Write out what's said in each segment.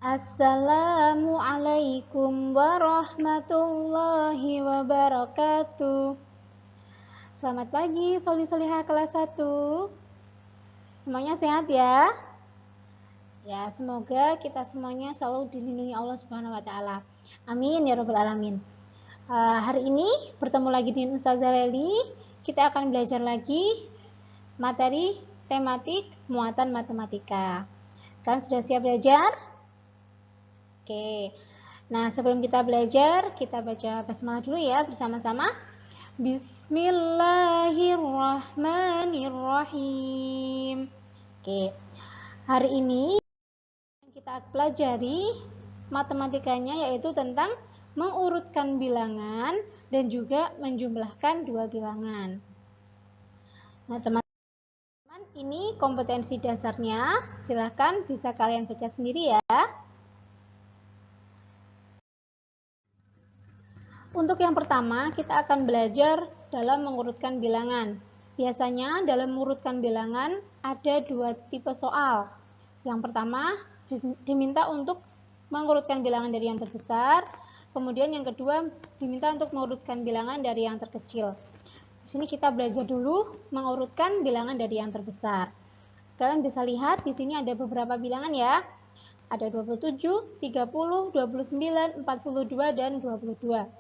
Assalamualaikum warahmatullahi wabarakatuh. Selamat pagi, Soli-Soliha kelas 1. Semuanya sehat ya? Ya, semoga kita semuanya selalu dilindungi Allah Subhanahu wa taala. Amin ya rabbal alamin. Hari ini bertemu lagi dengan Ustazah Leli. Kita akan belajar lagi materi tematik muatan matematika. Kalian sudah siap belajar? Oke, nah sebelum kita belajar, kita baca basmalah dulu ya bersama-sama. Bismillahirrahmanirrahim. Oke, hari ini kita pelajari matematikanya yaitu tentang mengurutkan bilangan dan juga menjumlahkan dua bilangan. Nah teman-teman, ini kompetensi dasarnya, silahkan bisa kalian baca sendiri ya. Untuk yang pertama, kita akan belajar dalam mengurutkan bilangan. Biasanya dalam mengurutkan bilangan ada dua tipe soal. Yang pertama, diminta untuk mengurutkan bilangan dari yang terbesar. Kemudian yang kedua, diminta untuk mengurutkan bilangan dari yang terkecil. Di sini kita belajar dulu mengurutkan bilangan dari yang terbesar. Kalian bisa lihat di sini ada beberapa bilangan ya. Ada 27, 30, 29, 42, dan 22.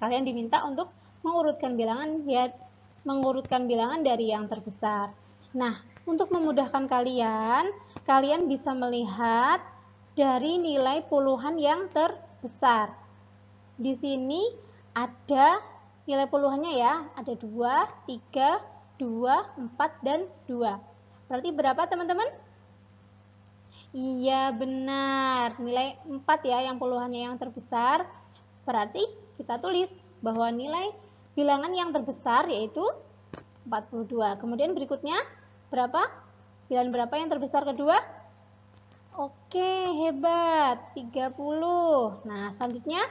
Kalian diminta untuk mengurutkan bilangan dari yang terbesar. Nah, untuk memudahkan kalian bisa melihat dari nilai puluhan yang terbesar. Di sini ada nilai puluhannya ya, ada 2, 3, 2, 4, dan 2. Berarti berapa teman-teman? Iya benar, nilai 4 ya yang puluhannya yang terbesar. Berarti kita tulis bahwa nilai bilangan yang terbesar yaitu 42. Kemudian berikutnya berapa? Bilangan berapa yang terbesar kedua? Oke, hebat. 30. Nah, selanjutnya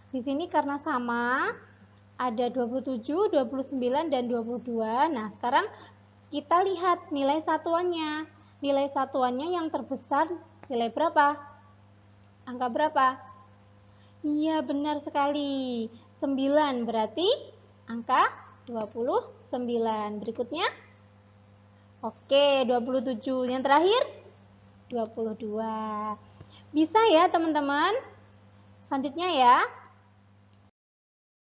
di sini karena sama ada 27, 29 dan 22. Nah, sekarang kita lihat nilai satuannya. Nilai satuannya yang terbesar nilai berapa? Angka berapa? Iya, benar sekali. 9 berarti angka 29. Berikutnya. Oke, 27. Yang terakhir 22. Bisa ya, teman-teman? Selanjutnya ya.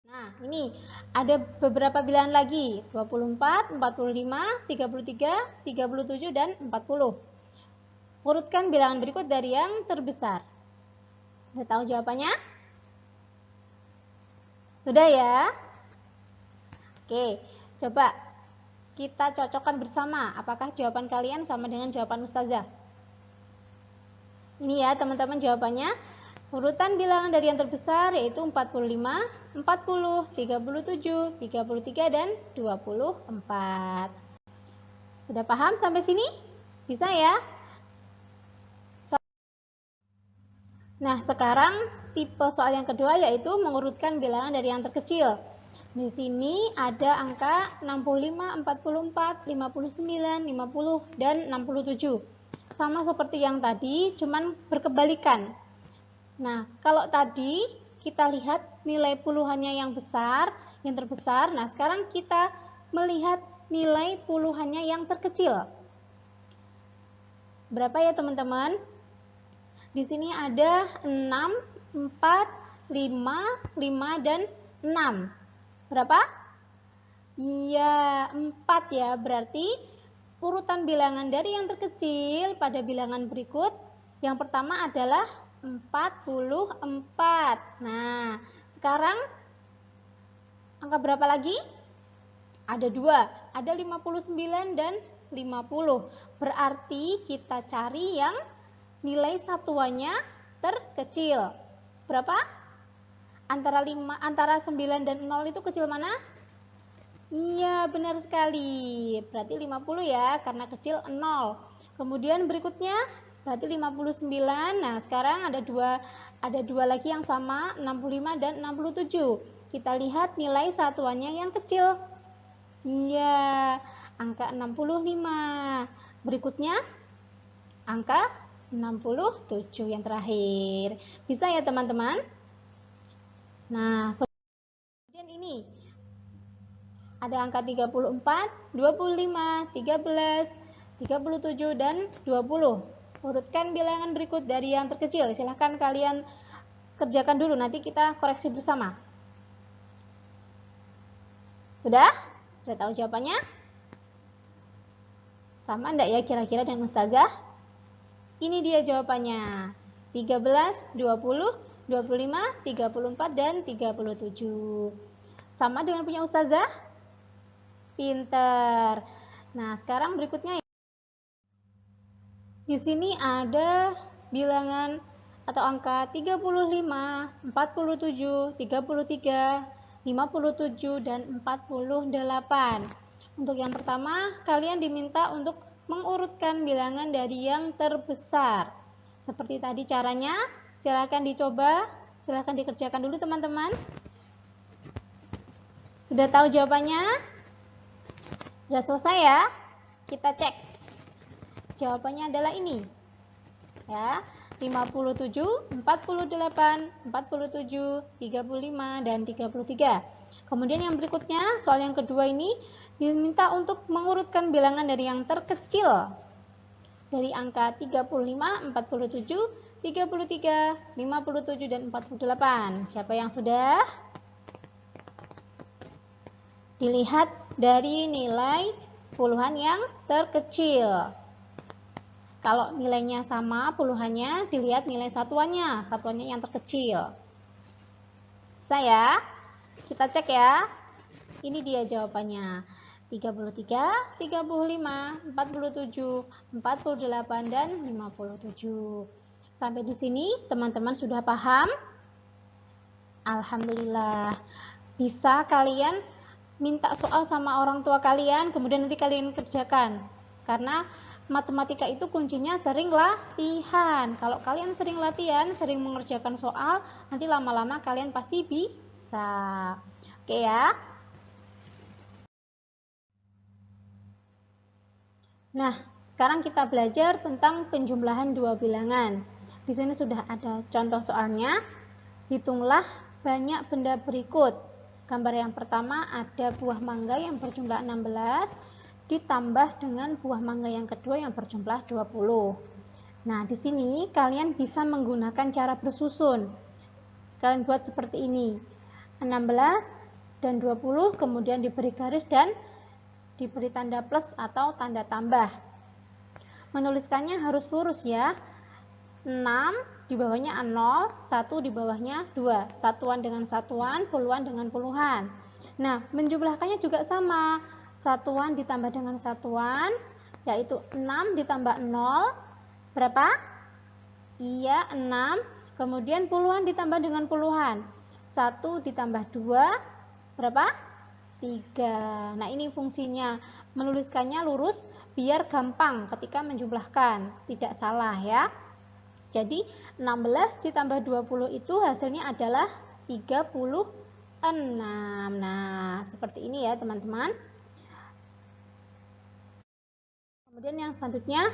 Nah, ini ada beberapa bilangan lagi. 24, 45, 33, 37 dan 40. Urutkan bilangan berikut dari yang terbesar. Sudah tahu jawabannya? Sudah ya? Oke, coba kita cocokkan bersama. Apakah jawaban kalian sama dengan jawaban Ustazah? Ini ya teman-teman jawabannya. Urutan bilangan dari yang terbesar yaitu 45, 40, 37, 33, dan 24. Sudah paham sampai sini? Bisa ya? Nah, sekarang tipe soal yang kedua yaitu mengurutkan bilangan dari yang terkecil. Di sini ada angka 65, 44, 59, 50, dan 67. Sama seperti yang tadi, cuman berkebalikan. Nah, kalau tadi kita lihat nilai puluhannya yang besar, yang terbesar. Nah, sekarang kita melihat nilai puluhannya yang terkecil. Berapa ya teman-teman? Di sini ada 6, 4, 5, 5, dan 6. Berapa? Iya, 4 ya. Berarti urutan bilangan dari yang terkecil pada bilangan berikut. Yang pertama adalah 44. Nah, sekarang angka berapa lagi? Ada 2. Ada 59 dan 50. Berarti kita cari yang nilai satuannya terkecil. Berapa? Antara 9 dan 0 itu kecil mana? Iya, benar sekali. Berarti 50 ya, karena kecil 0. Kemudian berikutnya berarti 59. Nah, sekarang ada dua lagi yang sama, 65 dan 67. Kita lihat nilai satuannya yang kecil. Iya, angka 65. Berikutnya angka 67 yang terakhir. Bisa ya teman-teman? Nah, kemudian ini ada angka 34, 25, 13, 37, dan 20. Urutkan bilangan berikut dari yang terkecil. Silahkan kalian kerjakan dulu, nanti kita koreksi bersama. Sudah? Sudah tahu jawabannya? Sama enggak ya kira-kira dengan Ustazah? Ini dia jawabannya. 13, 20, 25, 34, dan 37. Sama dengan punya Ustazah? Pinter. Nah, sekarang berikutnya ya. Di sini ada bilangan atau angka 35, 47, 33, 57, dan 48. Untuk yang pertama, kalian diminta untuk mengurutkan bilangan dari yang terbesar. Seperti tadi caranya, silakan dicoba, silakan dikerjakan dulu teman-teman. Sudah tahu jawabannya? Sudah selesai ya? Kita cek. Jawabannya adalah ini. Ya, 57, 48, 47, 35, dan 33. Kemudian yang berikutnya, soal yang kedua ini diminta untuk mengurutkan bilangan dari yang terkecil. Dari angka 35, 47, 33, 57, dan 48. Siapa yang sudah? Dilihat dari nilai puluhan yang terkecil. Kalau nilainya sama puluhannya, dilihat nilai satuannya yang terkecil. Kita cek ya. Ini dia jawabannya. 33, 35, 47, 48, dan 57. Sampai di sini teman-teman sudah paham? Alhamdulillah. Bisa kalian minta soal sama orang tua kalian, kemudian nanti kalian kerjakan. Karena matematika itu kuncinya sering latihan. Kalau kalian sering latihan, sering mengerjakan soal, nanti lama-lama kalian pasti bisa. Oke ya. Nah, sekarang kita belajar tentang penjumlahan dua bilangan. Di sini sudah ada contoh soalnya. Hitunglah banyak benda berikut. Gambar yang pertama ada buah mangga yang berjumlah 16. Ditambah dengan buah mangga yang kedua yang berjumlah 20. Nah, di sini kalian bisa menggunakan cara bersusun. Kalian buat seperti ini. 16 dan 20 kemudian diberi garis dan diberi tanda plus atau tanda tambah. Menuliskannya harus lurus ya. 6 di bawahnya 0, 1 di bawahnya 2. Satuan dengan satuan, puluhan dengan puluhan. Nah, menjumlahkannya juga sama. Satuan ditambah dengan satuan, yaitu 6 ditambah 0, berapa? Iya, 6. Kemudian puluhan ditambah dengan puluhan. 1 ditambah 2, berapa? 3. Nah, ini fungsinya. Menuliskannya lurus biar gampang ketika menjumlahkan. Tidak salah ya. Jadi, 16 ditambah 20 itu hasilnya adalah 36. Nah, seperti ini ya teman-teman. Kemudian yang selanjutnya,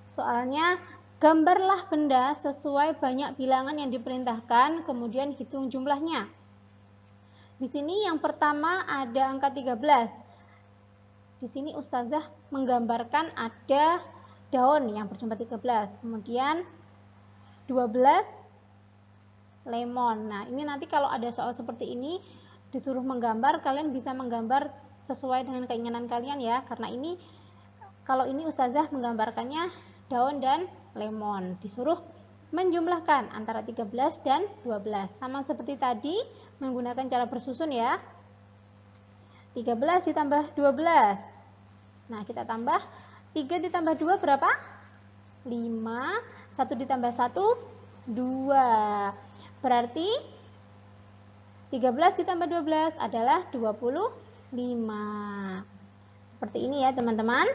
soalnya gambarlah benda sesuai banyak bilangan yang diperintahkan, kemudian hitung jumlahnya. Di sini yang pertama ada angka 13. Di sini Ustazah menggambarkan ada daun yang berjumlah 13. Kemudian 12 lemon. Nah, ini nanti kalau ada soal seperti ini disuruh menggambar, kalian bisa menggambar sesuai dengan keinginan kalian ya, karena ini kalau ini Ustazah menggambarkannya daun dan lemon. Disuruh menjumlahkan antara 13 dan 12. Sama seperti tadi, menggunakan cara bersusun ya. 13 ditambah 12. Nah, kita tambah 3 ditambah 2 berapa? 5. 1 ditambah 1, 2. Berarti 13 ditambah 12 adalah 25. Seperti ini ya teman-teman.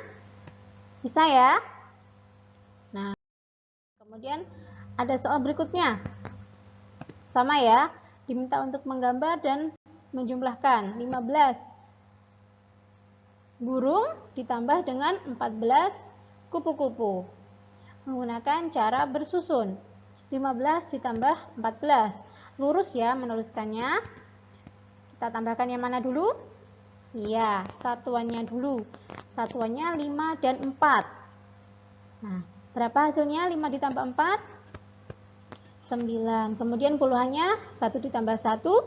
Bisa ya? Nah, kemudian ada soal berikutnya. Sama ya, diminta untuk menggambar dan menjumlahkan 15 burung ditambah dengan 14 kupu-kupu. menggunakan cara bersusun. 15 ditambah 14. Lurus ya menuliskannya. Kita tambahkan yang mana dulu? Iya, satuannya dulu. Satuannya 5 dan 4. Nah, berapa hasilnya 5 ditambah 4? 9. Kemudian puluhannya 1 ditambah 1,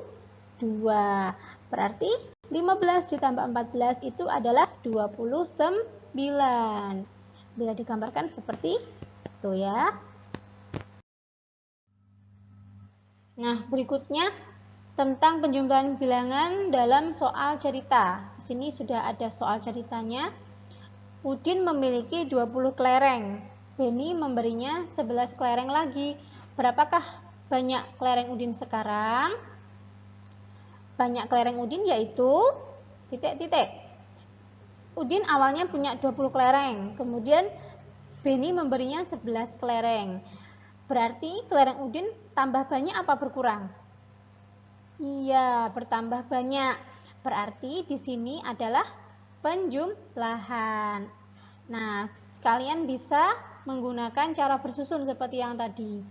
2. Berarti 15 ditambah 14 itu adalah 29. Bila digambarkan seperti itu ya. Nah, berikutnya tentang penjumlahan bilangan dalam soal cerita. Di sini sudah ada soal ceritanya. Udin memiliki 20 kelereng. Beni memberinya 11 kelereng lagi. Berapakah banyak kelereng Udin sekarang? Banyak kelereng Udin yaitu titik-titik. Udin awalnya punya 20 kelereng. Kemudian Beni memberinya 11 kelereng. Berarti kelereng Udin tambah banyak apa berkurang? Iya, bertambah banyak. Berarti di sini adalah penjumlahan. Nah, kalian bisa menggunakan cara bersusun seperti yang tadi.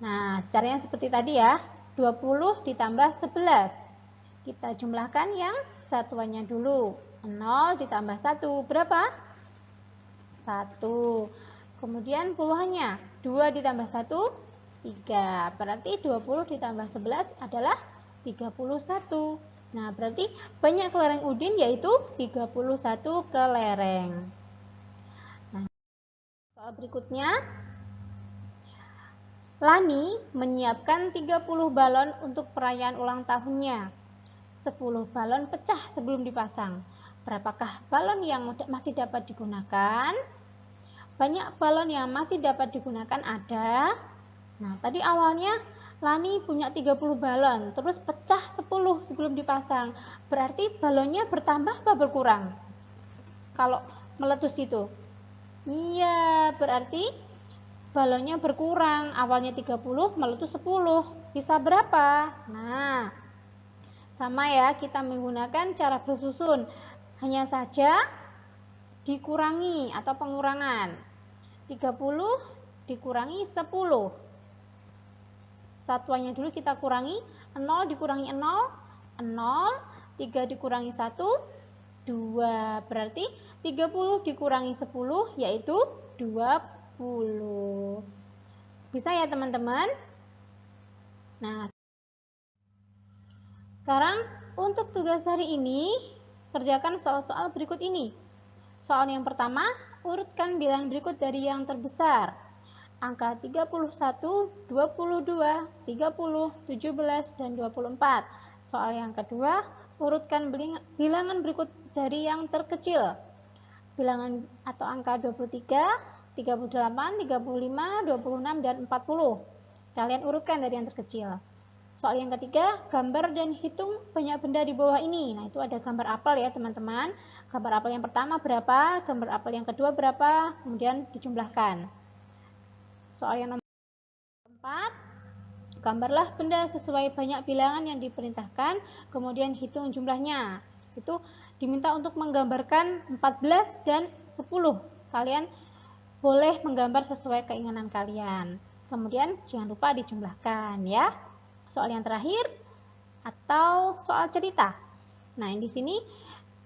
Nah, caranya seperti tadi ya. 20 ditambah 11. Kita jumlahkan yang satuannya dulu. 0 ditambah 1. Berapa? 1. Kemudian puluhannya. 2 ditambah 1. 3. Berarti 20 ditambah 11 adalah 31. Nah, berarti banyak kelereng Udin yaitu 31 kelereng. Nah, soal berikutnya. Lani menyiapkan 30 balon untuk perayaan ulang tahunnya. 10 balon pecah sebelum dipasang. Berapakah balon yang masih dapat digunakan? Banyak balon yang masih dapat digunakan ada. Nah, tadi awalnya Lani punya 30 balon, terus pecah 10 sebelum dipasang. Berarti balonnya bertambah apa berkurang? Kalau meletus itu. Iya, berarti balonnya berkurang. Awalnya 30, meletus 10. Bisa berapa? Nah, sama ya, kita menggunakan cara bersusun. Hanya saja dikurangi atau pengurangan. 30 dikurangi 10. Satuannya dulu kita kurangi. 0 dikurangi 0, 0. 3 dikurangi 1, 2. Berarti 30 dikurangi 10 yaitu 20. Bisa ya teman-teman? Nah, sekarang untuk tugas hari ini, kerjakan soal-soal berikut ini. Soal yang pertama, urutkan bilangan berikut dari yang terbesar. Angka 31, 22, 30, 17, dan 24. Soal yang kedua, urutkan bilangan berikut dari yang terkecil. Bilangan atau angka 23, 38, 35, 26, dan 40. Kalian urutkan dari yang terkecil. Soal yang ketiga, gambar dan hitung banyak benda di bawah ini. Nah, itu ada gambar apel ya teman-teman. Gambar apel yang pertama berapa, gambar apel yang kedua berapa, kemudian dijumlahkan. Soal yang nomor 4, gambarlah benda sesuai banyak bilangan yang diperintahkan, kemudian hitung jumlahnya. Di situ diminta untuk menggambarkan 14 dan 10. Kalian boleh menggambar sesuai keinginan kalian. Kemudian jangan lupa dijumlahkan ya. Soal yang terakhir atau soal cerita. Nah, di sini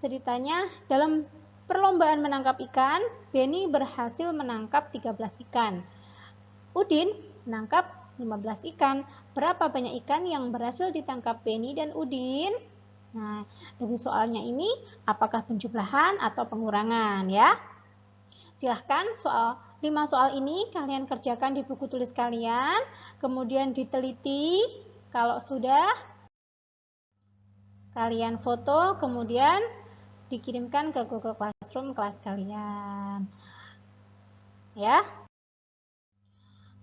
ceritanya dalam perlombaan menangkap ikan, Beni berhasil menangkap 13 ikan. Udin menangkap 15 ikan. Berapa banyak ikan yang berhasil ditangkap Beni dan Udin? Nah, dari soalnya ini apakah penjumlahan atau pengurangan ya? Silahkan 5 soal ini kalian kerjakan di buku tulis kalian, kemudian diteliti. Kalau sudah, kalian foto, kemudian dikirimkan ke Google Classroom kelas kalian. Ya.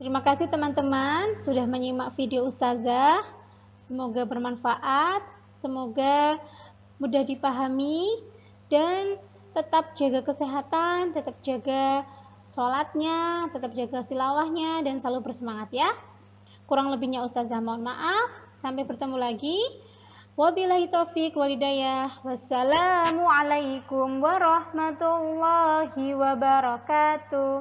Terima kasih teman-teman sudah menyimak video Ustazah. Semoga bermanfaat, semoga mudah dipahami, dan tetap jaga kesehatan, tetap jaga sholatnya, tetap jaga tilawahnya, dan selalu bersemangat ya. Kurang lebihnya Ustazah mohon maaf. Sampai bertemu lagi. Wabillahi taufiq walhidayah. Wassalamualaikum warahmatullahi wabarakatuh.